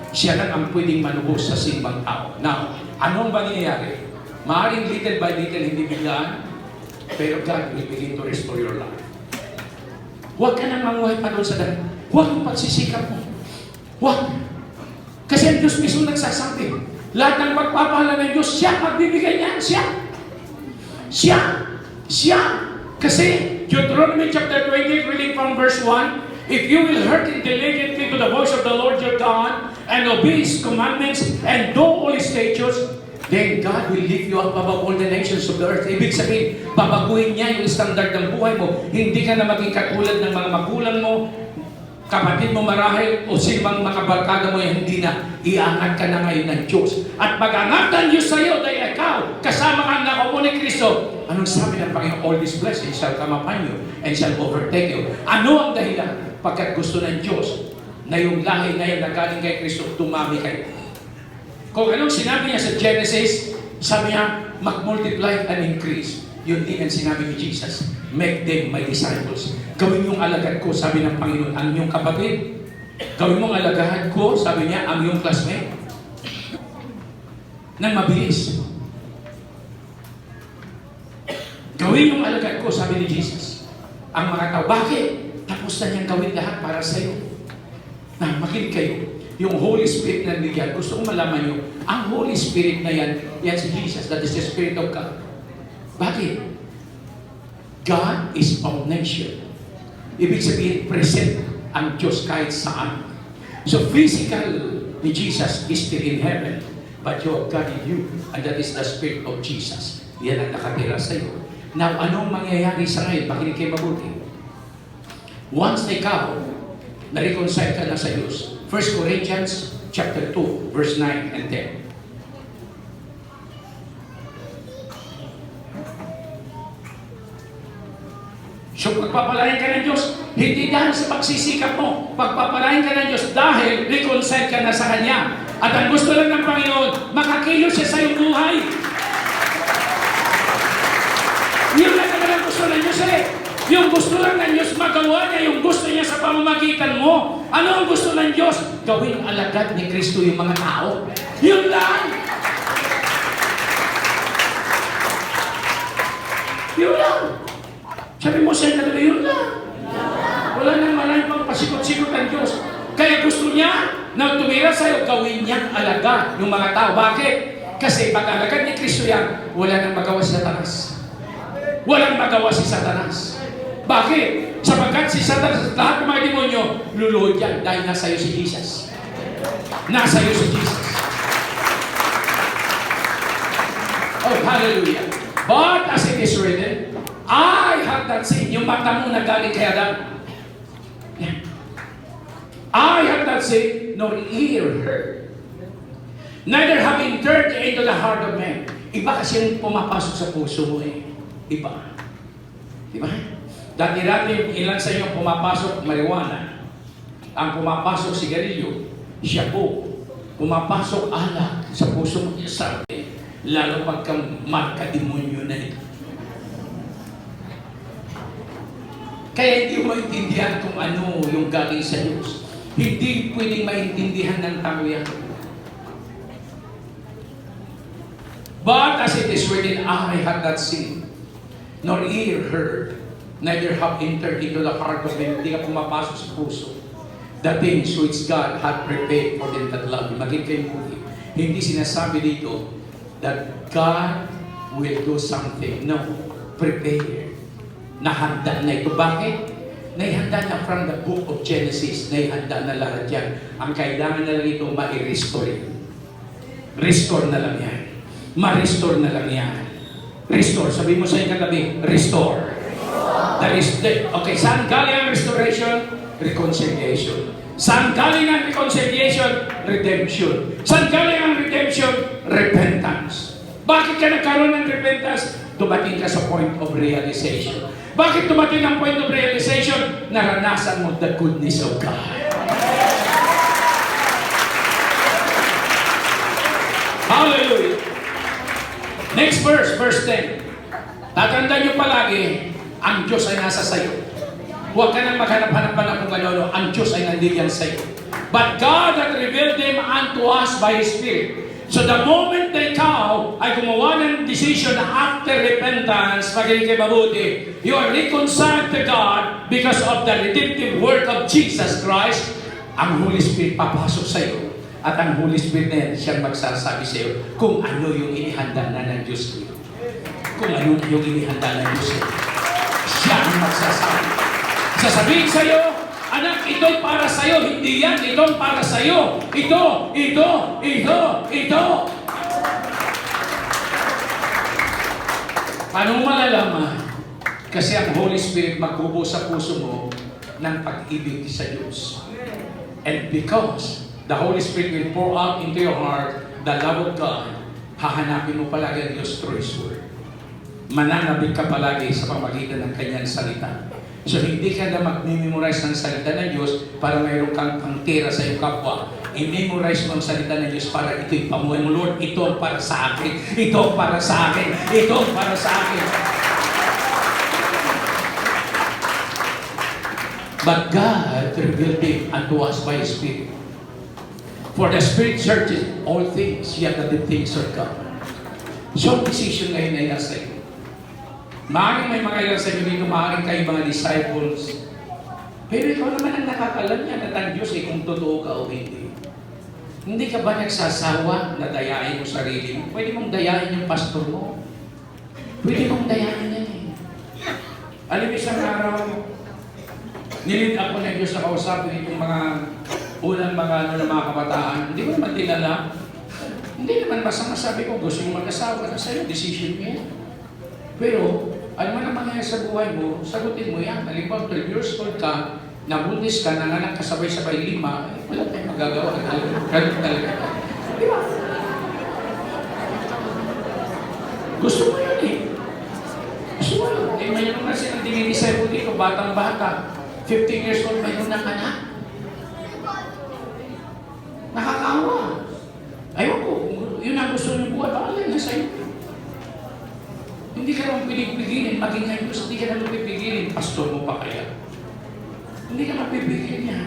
Siya lang ang pwedeng manubos sa simbang tao. Now, anong ba nangyayari? Maaaring little by little, hindi biglaan, pero God will begin to restore your life. Huwag ka nang manguhay pa doon sa dahil. Huwag ang pagsisikap mo. Huwag. Kasi ang Diyos mismo nagsasabi, lahat ng pagpapahala ng Diyos, siya magbibigay niya. Siya. Siya. Siya. Kasi, Deuteronomy chapter 20, reading from verse 1, if you will hearken diligently to the voice of the Lord your God, and obey His commandments, and do all His statutes, then God will lift you up above all the nations of the earth. Ibig sabihin, babaguhin niya yung standard ng buhay mo. Hindi ka na maging katulad ng mga magulang mo, kapatid mo marahil, o sinumang mga barkada mo, hindi na. Iangat ka na ngayon ng Diyos. At pag-angat ng Diyos sa iyo, dahil ikaw, kasama ka nakaupo ni Kristo, anong sabi ng Panginoon? All these blessings shall come upon you and shall overtake you. Ano ang dahilan? Pagkat gusto ng Diyos na yung lahi na yan na galing kay Kristo, tumami kayo. Kung anong sinabi niya sa Genesis, sabi niya, mag-multiply and increase. Yun din ang sinabi ni Jesus. Make them my disciples. Gawin yung alagad ko, sabi ng Panginoon, ang iyong kapatid. Gawin mong alagad ko, sabi niya, ang iyong classmate. Nang mabilis. Gawin yung alagad ko, sabi ni Jesus. Ang mga tao, bakit? Tapos na niyang gawin lahat para sa iyo. Na, makinig kayo. Yung Holy Spirit na bigyan, gusto kong malaman nyo, ang Holy Spirit na yan, yan si Jesus, that is the Spirit of God. Bakit? God is omniscient. Ibig sabihin, present ang Diyos kahit saan. So physical ni Jesus is still in heaven, but you have God in you, and that is the Spirit of Jesus. Yan ang nakatira sa iyo. Now, anong mangyayari sa ngayon? Makinig kayo mabuti. Once na ikaw, na-reconcile ka na sa Diyos, 1 Corinthians chapter 2, verse 9 and 10. So pagpapalain ka ng Diyos, hindi dahil sa pagsisikap mo. Pagpapalain ka ng Diyos dahil reconcile ka na sa Kanya. At ang gusto lang ng Panginoon, makakilos siya sa iyong buhay. Yun lang naman ang gusto ng Diyos eh. Yung gusto lang ng Diyos, magawa niya yung gusto niya sa pamamagitan mo. Ano ang gusto ng Diyos? Gawing alagad ni Kristo yung mga tao. Yun lang! Yun lang! Sabi mo siya talaga, yun lang. Wala nang maraming pang pasikot-sikot ang Diyos. Kaya gusto niya na tumira sa'yo, gawin niyang alagad yung mga tao. Bakit? Kasi pag alagad ni Kristo yan, wala nang magawa si Satanas. Walang magawa si Satanas. Bakit? Sapagkat si Satanas, lahat ng mga demonyo, luluhod yan dahil nasa iyo si Jesus. Nasa iyo si Jesus. Oh, hallelujah. But as it is written, I have not seen, yung mata mo na galing kay Adam. I have not seen, nor ear heard. Neither have entered into the heart of man. Iba kasi yung pumapasok sa puso mo eh. Iba. Diba? Dati-dati, ilan sa inyo pumapasok marijuana. Ang pumapasok sigarilyo, siya po. Pumapasok alak sa puso mo. Lalo pagka marka-demonyo na ito. Kaya hindi mo maintindihan kung ano yung galing sa Diyos. Hindi pwedeng maintindihan ng tao yan. But as it is written, I have not seen, nor ear heard, neither have entered into the heart of them. Hindi ka pumapasok sa puso. The things which God had prepared for them that love Him. Maging kayo muli. Hindi sinasabi dito that God will do something. No. Prepare. Nahanda na ito. Bakit? Naihanda na from the book of Genesis. Naihanda na lahat yan. Ang kailangan na lang ito ma-restore. Restore na lang yan. Ma-restore na lang yan. Restore. Sabi mo sa iyong katabi, restore. Okay, saan galing ang restoration? Reconciliation. Saan galing ang reconciliation? Redemption. Saan galing ang redemption? Repentance. Bakit ka nagkaroon ng repentance? Dumating ka sa point of realization. Bakit dumating ang point of realization? Naranasan mo the goodness of God. Hallelujah. Next verse, verse 10. Tatandaan nyo palagi, ang Diyos ay nasa sayo. Huwag ka nang maghanap-hanap pa na kung ano, ang Diyos ay nandiyan sayo. But God hath revealed them unto us by His Spirit. So the moment na ikaw ay gumawa ng decision after repentance, magiging kay mabuti, you are reconciled to God because of the redemptive work of Jesus Christ, ang Holy Spirit papasok sa iyo. At ang Holy Spirit na yan, siyang magsasabi sa iyo kung ano yung inihanda na ng Diyos ko. Kung ano yung inihanda ng Diyos ko. Siya ang magsasabi. Sasabihin sa iyo, anak, ito'y para sa iyo. Hindi yan, ito'y para sa iyo. Ito. Paano mo malalaman? Kasi ang Holy Spirit magbubo sa puso mo ng pag-ibig sa Diyos. And because the Holy Spirit will pour out into your heart the love of God, hahanapin mo palagi ang Diyos through His Word. Mananabig ka palagi sa pamagitan ng Kanyang salita. So hindi ka na mag-memorize ng salita ng Diyos para mayroon kang pangtira sa iyong kapwa. I-memorize mo ang salita ng Diyos para ito'y pamuhay mo. Lord, ito ang para sa akin. Ito ang para sa akin. Ito ang para sa akin. But God revealed Him unto us by His Spirit. For the Spirit searches all things, yet the things of God. So, decision ngayon ay nasa iyo. Maaaring may mga ilan sa inyo dito, maaaring kayo mga disciples. Pero ikaw naman ang nakakalam niya at ang Diyos ay kung totoo ka o hindi. Hindi ka ba nagsasawa na dayain mo sarili mo? Pwede mong dayain yung pastor mo. Pwede mong dayain yan eh. Alam mo, isang araw, nilid ako ng Diyos na kausapin itong mga unang mga kabataan. Hindi ko naman tinala. Hindi naman basta masabi ko, gusto mo mag-asawa na sa'yo, decision mo yan. Pero, ano man ang mangyayari sa buhay mo, sagutin mo yan. Halimbawa, 12 years old ka, nabuntis ka, nanganak kasabay-sabay 5, wala tayong magagawa. Ganun talaga. Di ba? Gusto mo yun eh. Gusto mo yun. Eh, mayroon na silang dininisay mo dito, batang-bata. 15 years old, mayroon ng anak. Nakakawa. Ayaw ko, yun ang gusto niyo buhay, baka lang na sa'yo. Hindi ka naman pipigilin, maging ngayon Diyos, hindi ka naman pipigilin, pastor mo pa kaya. Hindi ka mapipigilin niya.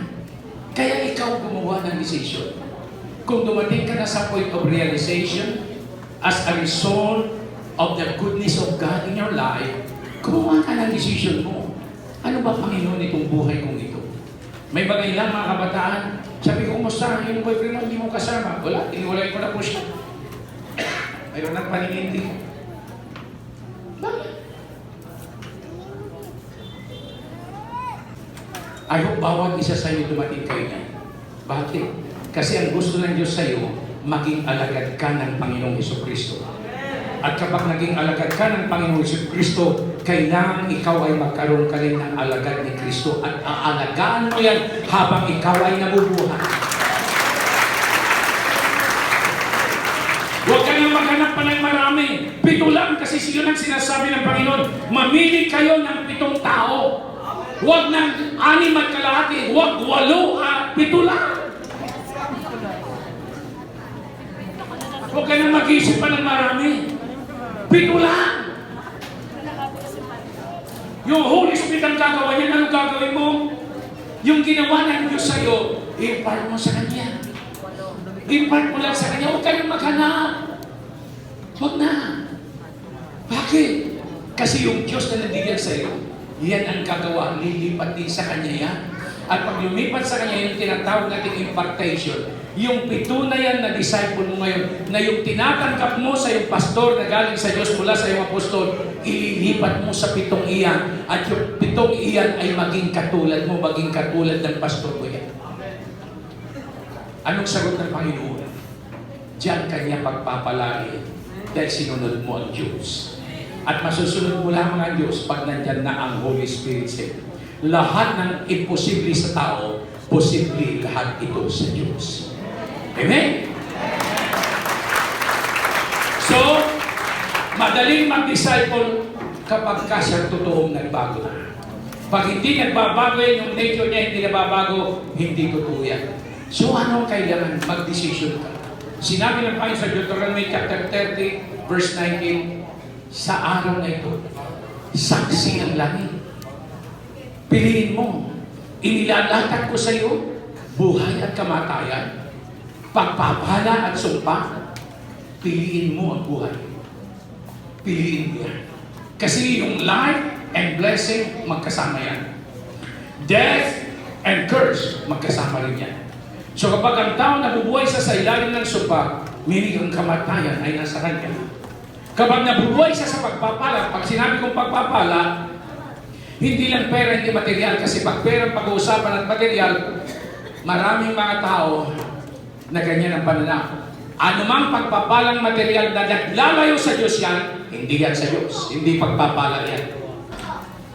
Kaya ikaw gumawa ng decision. Kung dumating ka na sa point of realization, as a result of the goodness of God in your life, gumawa ka ng decision mo. Ano ba, Panginoon, itong buhay kong ito? May bagay lang mga kabataan, sabi ko, kumusta? Yung boyfriend mo, hindi mo kasama. Wala, iniwalay ko na po siya. Mayroon ng paningin dito. Bakit? I hope bawat isa sa iyo dumating kayo niyan. Bakit? Kasi ang gusto ng Diyos sa iyo, maging alagad ka ng Panginoong Jesucristo. At kapag naging alagad ka ng Panginoong Jesucristo, kailangan ikaw ay magkaroon ka rin ng alagad ni Kristo at aalagaan mo yan habang ikaw ay nabubuhay. Huwag ka nang maghanap pa ng marami. 7 lang kasi yun ang sinasabi ng Panginoon. Mamili kayo ng 7 tao. Huwag ng 6 at kalahati. Huwag 8 at 7 lang. Huwag ka nang mag-isip pa ng marami. 7 lang. Yung Holy Spirit ang gagawa niya, anong gagawin mo? Yung ginawa ng Diyos sa'yo, impart mo sa Kanya. Impart mo lang sa Kanya. Huwag ka nang maghanap. Huwag na. Bakit? Kasi yung Diyos na nandiyan sa'yo, yan ang gagawa. Lilipat din sa Kanya yan. At pag lumipat sa Kanya, yung tinatawag nating impartation, yung 7 na yan na disciple mo ngayon, na yung tinatanggap mo sa yung pastor na galing sa Diyos mula sa yung apostol, ililipat mo sa 7 iyan. At yung 7 iyan ay maging katulad mo, maging katulad ng pastor mo yan. Anong sagot ng Panginoon? Diyan Kanya pagpapalain dahil sinunod mo ang Diyos. At masusunod mo lang ang Diyos pag nandyan na ang Holy Spirit sa'yo. Lahat ng imposible sa tao, posible lahat ito sa Diyos. Amen? So, madaling mag-disciple kapag ka siya totoong nagbago na. Pag hindi nagbabago yan, yung nature niya hindi nababago, hindi totoo yan. So, ano kailangan? Mag-decision ka. Sinabi ng Panginoon sa Deuteronomy chapter 30, verse 19, sa araw na ito, saksi ang langit. Piliin mo. Inilalatag ko sa iyo buhay at kamatayan, pagpapala at sumpa. Piliin mo ang buhay. Piliin mo yan. Kasi yung life and blessing, magkasama yan. Death and curse, magkasama rin yan. So kapag ang tao nabubuhay sa ilalim ng sumpa, meaning ang kamatayan ay nasa kanya. Kapag nabubuhay siya sa pagpapala, pag sinabi kong pagpapala, hindi lang pera, hindi material. Kasi pag pera ang pag-uusapan at material, maraming mga tao na ganyan ang pananaw. Anumang pagpapalang material na naglalayo sa Diyos yan, hindi yan sa Diyos. Hindi pagpapala yan.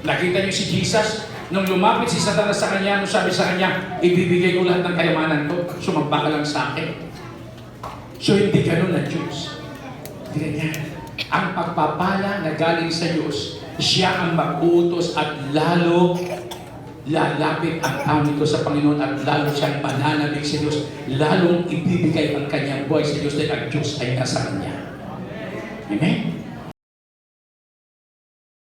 Nakita niyo si Jesus, nung lumapit si Satanas sa kanya, nung sabi sa kanya, ibibigay ko lahat ng kayamanan ko, sumamba ka lang sa akin. So hindi ganun ang Diyos. Hindi ganyan. Ang pagpapala na galing sa Diyos, siya ang mag-uutos at lalo lalapit ang tao nito sa Panginoon at lalo siyang mananabik sa Diyos, lalong ibibigay ang kanyang buhay sa Diyos dahil ang Diyos ay nasa kanya. Amen?